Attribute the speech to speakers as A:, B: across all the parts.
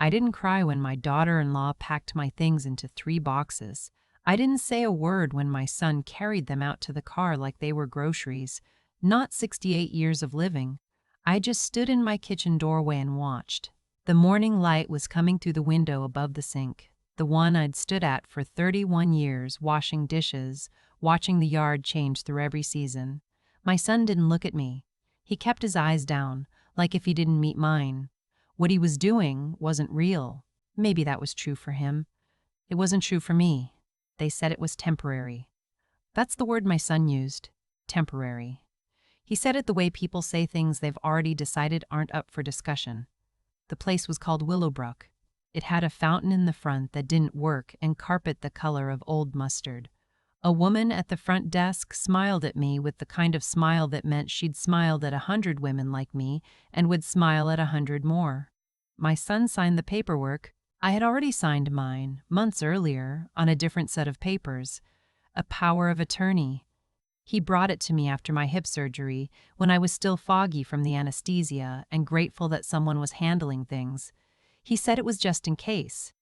A: I didn't cry when my daughter-in-law packed my things into 3 boxes. I didn't say a word when my son carried them out to the car like they were groceries. Not 68 years of living. I just stood in my kitchen doorway and watched. The morning light was coming through the window above the sink, the one I'd stood at for 31 years, washing dishes, watching the yard change through every season. My son didn't look at me. He kept his eyes down, like if he didn't meet mine. What he was doing wasn't real. Maybe that was true for him. It wasn't true for me. They said it was temporary. That's the word my son used. Temporary. He said it the way people say things they've already decided aren't up for discussion. The place was called Willowbrook. It had a fountain in the front that didn't work and carpet the color of old mustard. A woman at the front desk smiled at me with the kind of smile that meant she'd smiled at 100 women like me and would smile at 100 more. My son signed the paperwork. I had already signed mine, months earlier, on a different set of papers. A power of attorney. He brought it to me after my hip surgery, when I was still foggy from the anesthesia and grateful that someone was handling things. He said it was just in case,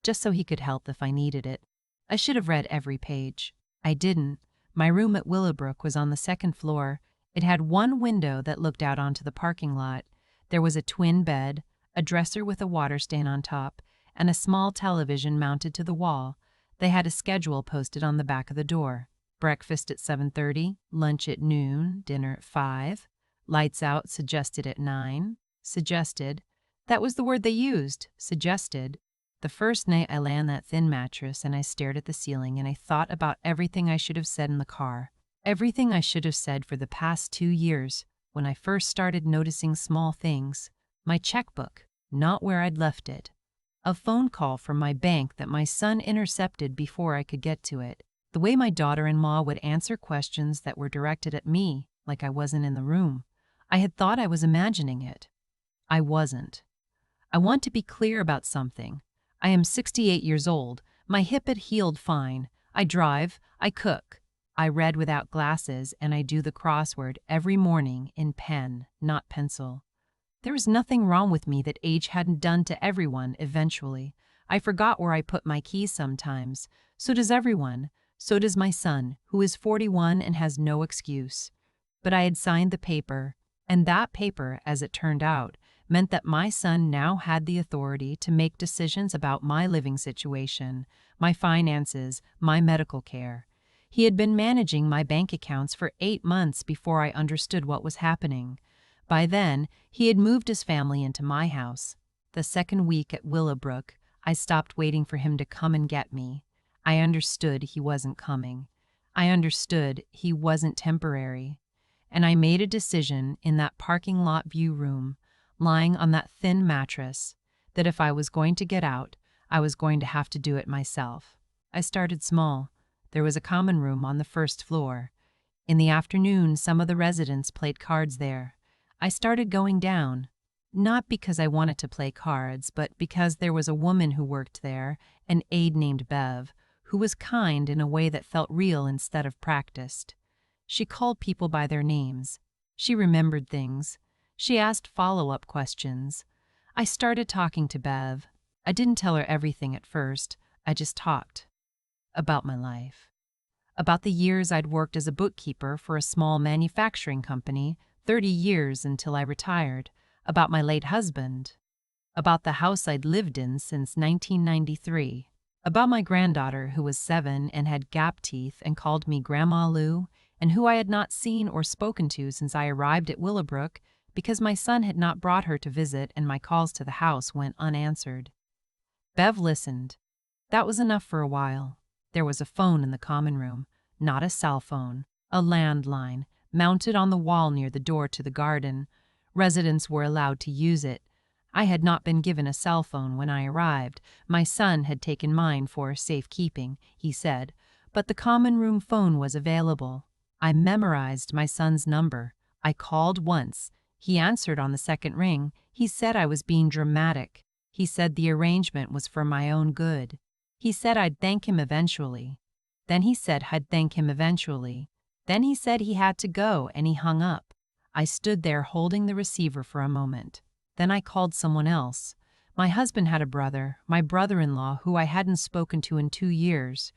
A: just so he could help if I needed it. I should have read every page. I didn't. My room at Willowbrook was on the second floor. It had one window that looked out onto the parking lot. There was a twin bed, a dresser with a water stain on top, and a small television mounted to the wall. They had a schedule posted on the back of the door. Breakfast at 7:30, lunch at noon, dinner at 5. Lights out suggested at 9. Suggested. That was the word they used, suggested. The first night I lay on that thin mattress and I stared at the ceiling and I thought about everything I should have said in the car. Everything I should have said for the past 2 years, when I first started noticing small things. My checkbook, not where I'd left it. A phone call from my bank that my son intercepted before I could get to it. The way my daughter-in-law would answer questions that were directed at me, like I wasn't in the room. I had thought I was imagining it. I wasn't. I want to be clear about something. I am 68 years old. My hip had healed fine. I drive. I cook. I read without glasses, and I do the crossword every morning in pen, not pencil. There was nothing wrong with me that age hadn't done to everyone eventually. I forgot where I put my keys sometimes. So does everyone. So does my son, who is 41 and has no excuse. But I had signed the paper, and that paper, as it turned out, meant that my son now had the authority to make decisions about my living situation, my finances, my medical care. He had been managing my bank accounts for 8 months before I understood what was happening. By then, he had moved his family into my house. The second week at Willowbrook, I stopped waiting for him to come and get me. I understood he wasn't coming. I understood he wasn't temporary. And I made a decision in that parking lot view room, lying on that thin mattress, that if I was going to get out, I was going to have to do it myself. I started small. There was a common room on the first floor. In the afternoon, some of the residents played cards there. I started going down, not because I wanted to play cards, but because there was a woman who worked there, an aide named Bev, who was kind in a way that felt real instead of practiced. She called people by their names. She remembered things. She asked follow-up questions. I started talking to Bev. I didn't tell her everything at first. I just talked. About my life. About the years I'd worked as a bookkeeper for a small manufacturing company, 30 years until I retired. About my late husband. About the house I'd lived in since 1993. About my granddaughter who was 7 and had gap teeth and called me Grandma Lou, and who I had not seen or spoken to since I arrived at Willowbrook because my son had not brought her to visit and my calls to the house went unanswered. Bev listened. That was enough for a while. There was a phone in the common room, not a cell phone, a landline, mounted on the wall near the door to the garden. Residents were allowed to use it. I had not been given a cell phone when I arrived. My son had taken mine for safekeeping, he said, but the common room phone was available. I memorized my son's number. I called once. He answered on the second ring. He said I was being dramatic. He said the arrangement was for my own good. He said I'd thank him eventually. Then he said I'd thank him eventually. Then he said he had to go, and he hung up. I stood there holding the receiver for a moment. Then I called someone else. My husband had a brother, my brother-in-law, who I hadn't spoken to in 2 years.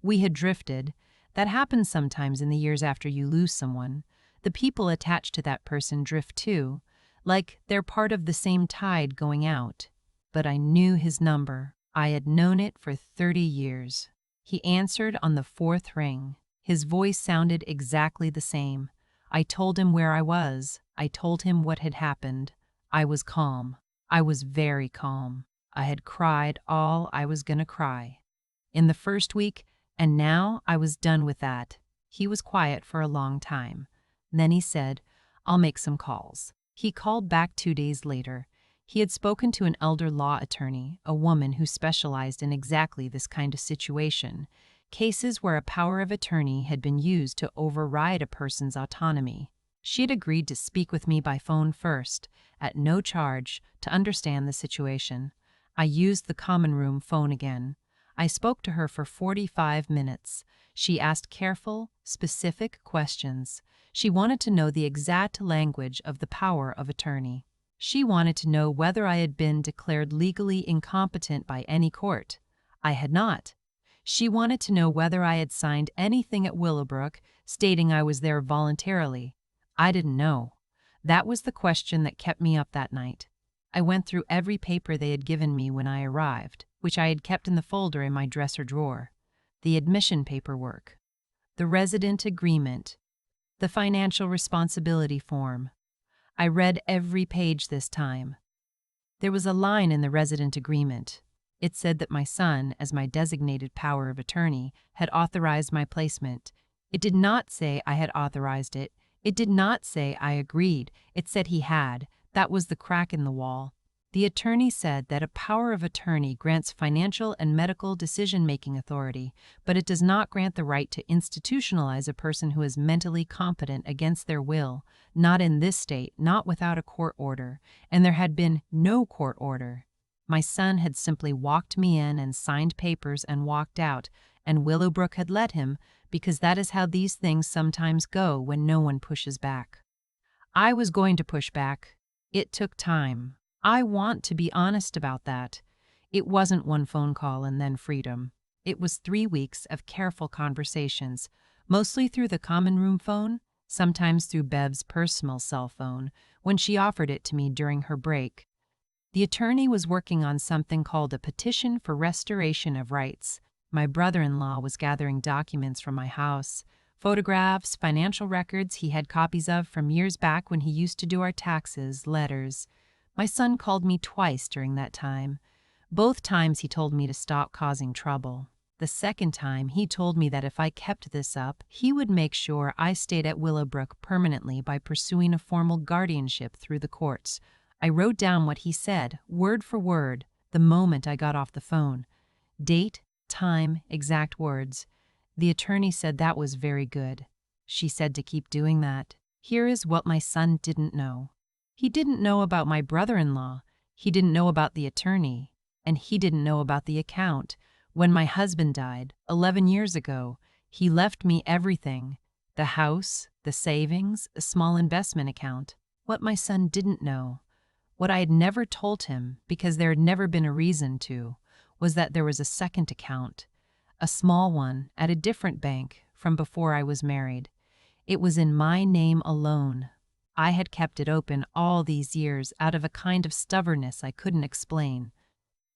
A: We had drifted. That happens sometimes in the years after you lose someone. The people attached to that person drift too, like they're part of the same tide going out. But I knew his number. I had known it for 30 years. He answered on the fourth ring. His voice sounded exactly the same. I told him where I was. I told him what had happened. I was calm. I was very calm. I had cried all I was gonna cry in the first week, and now I was done with that. He was quiet for a long time. Then he said, "I'll make some calls." He called back 2 days later. He had spoken to an elder law attorney, a woman who specialized in exactly this kind of situation, cases where a power of attorney had been used to override a person's autonomy. She had agreed to speak with me by phone first, at no charge, to understand the situation. I used the common room phone again. I spoke to her for 45 minutes. She asked careful, specific questions. She wanted to know the exact language of the power of attorney. She wanted to know whether I had been declared legally incompetent by any court. I had not. She wanted to know whether I had signed anything at Willowbrook stating I was there voluntarily. I didn't know. That was the question that kept me up that night. I went through every paper they had given me when I arrived, which I had kept in the folder in my dresser drawer. The admission paperwork, the resident agreement, the financial responsibility form. I read every page this time. There was a line in the resident agreement. It said that my son, as my designated power of attorney, had authorized my placement. It did not say I had authorized it. It did not say I agreed. It said he had. That was the crack in the wall. The attorney said that a power of attorney grants financial and medical decision-making authority, but it does not grant the right to institutionalize a person who is mentally competent against their will, not in this state, not without a court order, and there had been no court order. My son had simply walked me in and signed papers and walked out, and Willowbrook had let him, because that is how these things sometimes go when no one pushes back. I was going to push back. It took time. I want to be honest about that. It wasn't one phone call and then freedom. It was 3 weeks of careful conversations, mostly through the common room phone, sometimes through Bev's personal cell phone, when she offered it to me during her break. The attorney was working on something called a petition for restoration of rights. My brother-in-law was gathering documents from my house, photographs, financial records he had copies of from years back when he used to do our taxes, letters. My son called me twice during that time. Both times he told me to stop causing trouble. The second time he told me that if I kept this up, he would make sure I stayed at Willowbrook permanently by pursuing a formal guardianship through the courts. I wrote down what he said, word for word, the moment I got off the phone. Date, time, exact words. The attorney said that was very good. She said to keep doing that. Here is what my son didn't know. He didn't know about my brother-in-law. He didn't know about the attorney. And he didn't know about the account. When my husband died, 11 years ago, he left me everything. The house, the savings, a small investment account. What my son didn't know, what I had never told him because there had never been a reason to, was that there was a second account, a small one at a different bank from before I was married. It was in my name alone. I had kept it open all these years out of a kind of stubbornness I couldn't explain.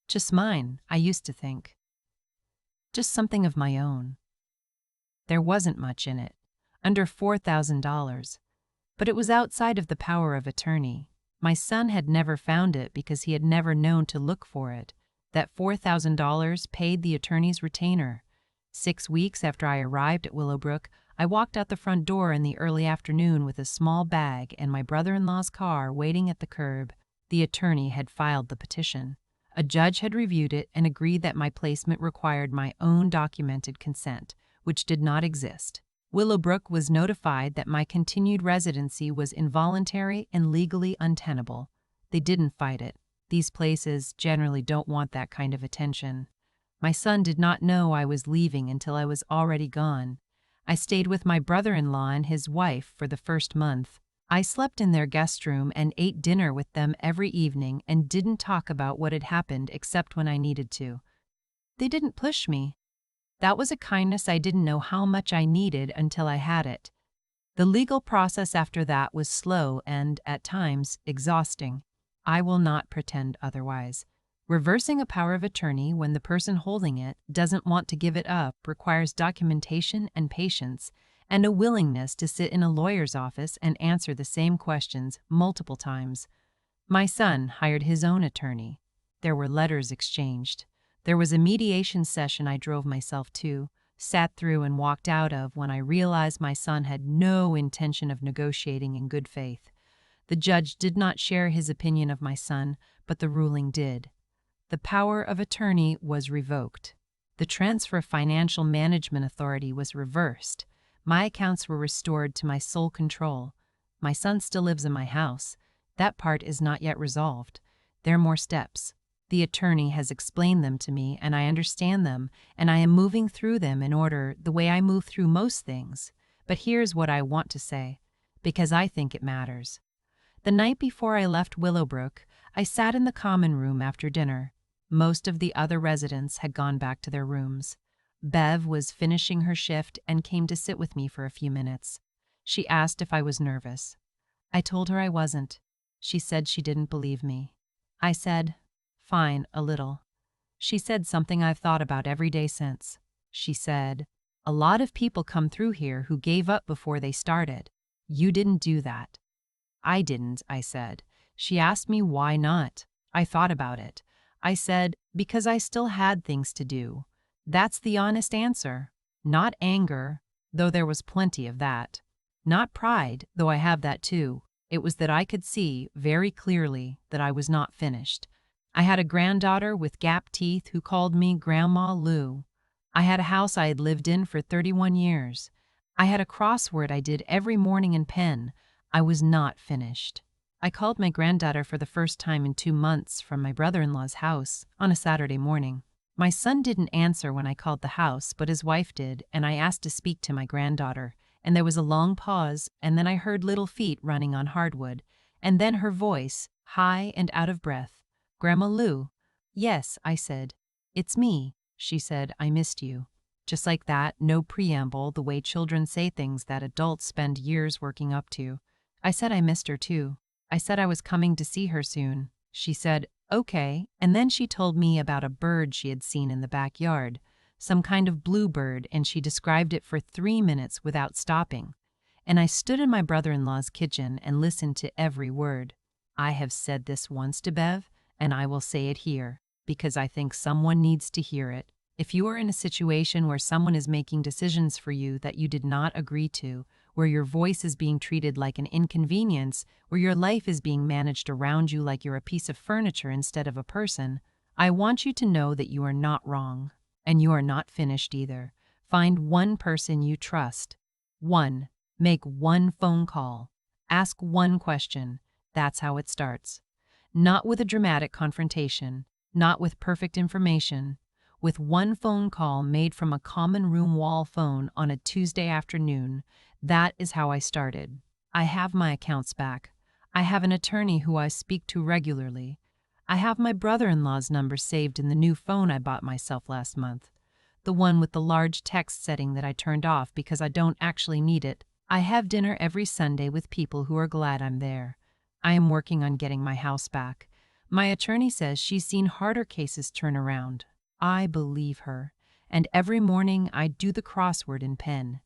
A: Just mine, I used to think. Just something of my own. There wasn't much in it, under $4,000, but it was outside of the power of attorney. My son had never found it because he had never known to look for it. That $4,000 paid the attorney's retainer. 6 weeks after I arrived at Willowbrook, I walked out the front door in the early afternoon with a small bag and my brother-in-law's car waiting at the curb. The attorney had filed the petition. A judge had reviewed it and agreed that my placement required my own documented consent, which did not exist. Willowbrook was notified that my continued residency was involuntary and legally untenable. They didn't fight it. These places generally don't want that kind of attention. My son did not know I was leaving until I was already gone. I stayed with my brother-in-law and his wife for the first month. I slept in their guest room and ate dinner with them every evening and didn't talk about what had happened except when I needed to. They didn't push me. That was a kindness I didn't know how much I needed until I had it. The legal process after that was slow and, at times, exhausting. I will not pretend otherwise. Reversing a power of attorney when the person holding it doesn't want to give it up requires documentation and patience, and a willingness to sit in a lawyer's office and answer the same questions multiple times. My son hired his own attorney. There were letters exchanged. There was a mediation session I drove myself to, sat through and walked out of when I realized my son had no intention of negotiating in good faith. The judge did not share his opinion of my son, but the ruling did. The power of attorney was revoked. The transfer of financial management authority was reversed. My accounts were restored to my sole control. My son still lives in my house. That part is not yet resolved. There are more steps. The attorney has explained them to me, and I understand them, and I am moving through them in order the way I move through most things. But here's what I want to say, because I think it matters. The night before I left Willowbrook, I sat in the common room after dinner. Most of the other residents had gone back to their rooms. Bev was finishing her shift and came to sit with me for a few minutes. She asked if I was nervous. I told her I wasn't. She said she didn't believe me. I said, "Fine, a little." She said something I've thought about every day since. She said, "A lot of people come through here who gave up before they started. You didn't do that." "I didn't," I said. She asked me why not. I thought about it. I said, "Because I still had things to do." That's the honest answer. Not anger, though there was plenty of that. Not pride, though I have that too. It was that I could see, very clearly, that I was not finished. I had a granddaughter with gap teeth who called me Grandma Lou. I had a house I had lived in for 31 years. I had a crossword I did every morning in pen. I was not finished. I called my granddaughter for the first time in 2 months from my brother-in-law's house on a Saturday morning. My son didn't answer when I called the house, but his wife did, and I asked to speak to my granddaughter, and there was a long pause, and then I heard little feet running on hardwood, and then her voice, high and out of breath. "Grandma Lou?" "Yes," I said. "It's me." She said, "I missed you." Just like that, no preamble, the way children say things that adults spend years working up to. I said I missed her too. I said I was coming to see her soon. She said, "Okay," and then she told me about a bird she had seen in the backyard, some kind of bluebird, and she described it for 3 minutes without stopping. And I stood in my brother-in-law's kitchen and listened to every word. I have said this once to Bev, and I will say it here, because I think someone needs to hear it. If you are in a situation where someone is making decisions for you that you did not agree to, where your voice is being treated like an inconvenience, where your life is being managed around you like you're a piece of furniture instead of a person, I want you to know that you are not wrong, and you are not finished either. Find one person you trust. One. Make one phone call. Ask one question. That's how it starts. Not with a dramatic confrontation, not with perfect information, with one phone call made from a common room wall phone on a Tuesday afternoon. That is how I started. I have my accounts back. I have an attorney who I speak to regularly. I have my brother-in-law's number saved in the new phone I bought myself last month, the one with the large text setting that I turned off because I don't actually need it. I have dinner every Sunday with people who are glad I'm there. I am working on getting my house back. My attorney says she's seen harder cases turn around. I believe her. And every morning I do the crossword in pen.